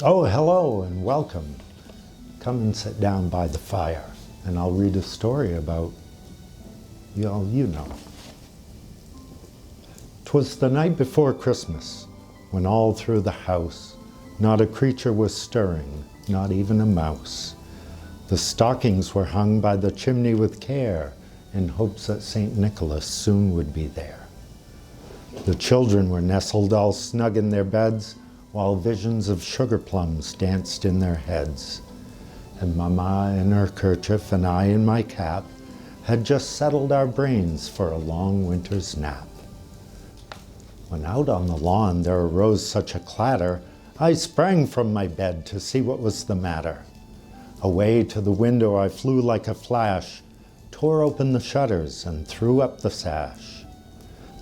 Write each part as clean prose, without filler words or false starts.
Oh, hello and welcome. Come and sit down by the fire and I'll read a story about, you know. 'Twas the night before Christmas, when all through the house not a creature was stirring, not even a mouse. The stockings were hung by the chimney with care, in hopes that St. Nicholas soon would be there. The children were nestled all snug in their beds, while visions of sugar plums danced in their heads. And Mama in her kerchief and I in my cap had just settled our brains for a long winter's nap. When out on the lawn there arose such a clatter, I sprang from my bed to see what was the matter. Away to the window I flew like a flash, tore open the shutters and threw up the sash.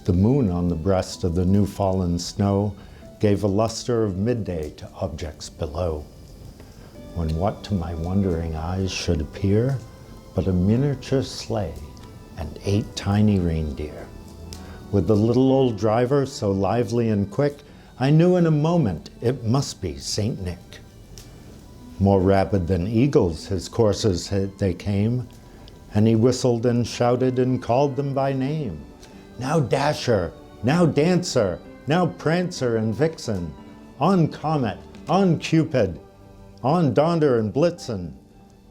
The moon on the breast of the new fallen snow gave a luster of midday to objects below, when what to my wondering eyes should appear but a miniature sleigh and 8 tiny reindeer. With the little old driver so lively and quick, I knew in a moment it must be Saint Nick. More rapid than eagles his coursers they came, and he whistled and shouted and called them by name. Now Dasher, now Dancer, now Prancer and Vixen, on Comet, on Cupid, on Donder and Blitzen,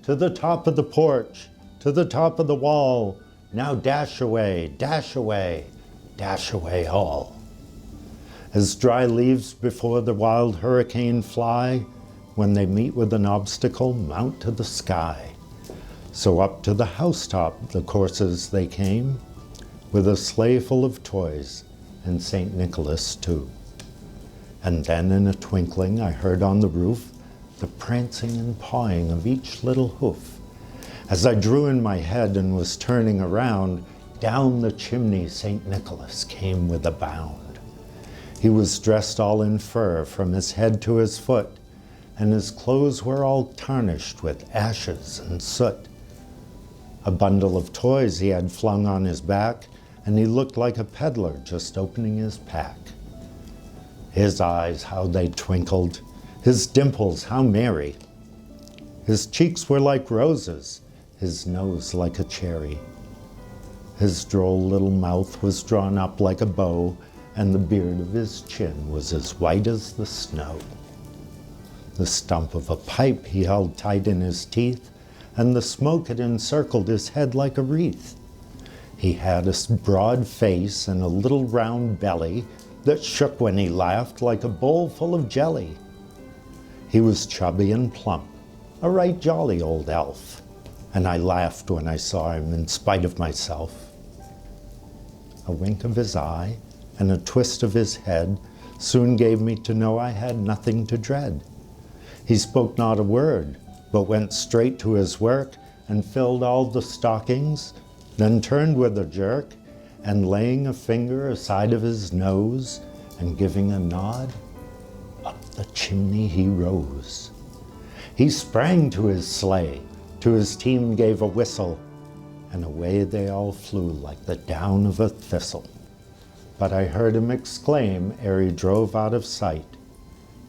to the top of the porch, to the top of the wall, now dash away, dash away, dash away all. As dry leaves before the wild hurricane fly, when they meet with an obstacle, mount to the sky. So up to the housetop the coursers they came, with a sleigh full of toys, and St. Nicholas too. And then in a twinkling I heard on the roof the prancing and pawing of each little hoof. As I drew in my head and was turning around, down the chimney St. Nicholas came with a bound. He was dressed all in fur from his head to his foot, and his clothes were all tarnished with ashes and soot. A bundle of toys he had flung on his back, and he looked like a peddler just opening his pack. His eyes, how they twinkled, his dimples, how merry. His cheeks were like roses, his nose like a cherry. His droll little mouth was drawn up like a bow, and the beard of his chin was as white as the snow. The stump of a pipe he held tight in his teeth, and the smoke had encircled his head like a wreath. He had a broad face and a little round belly that shook when he laughed like a bowl full of jelly. He was chubby and plump, a right jolly old elf, and I laughed when I saw him in spite of myself. A wink of his eye and a twist of his head soon gave me to know I had nothing to dread. He spoke not a word, but went straight to his work and filled all the stockings, then turned with a jerk, and laying a finger aside of his nose and giving a nod, up the chimney he rose. He sprang to his sleigh, to his team gave a whistle, and away they all flew like the down of a thistle. But I heard him exclaim ere he drove out of sight,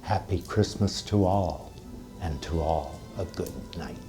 "Happy Christmas to all, and to all a good night."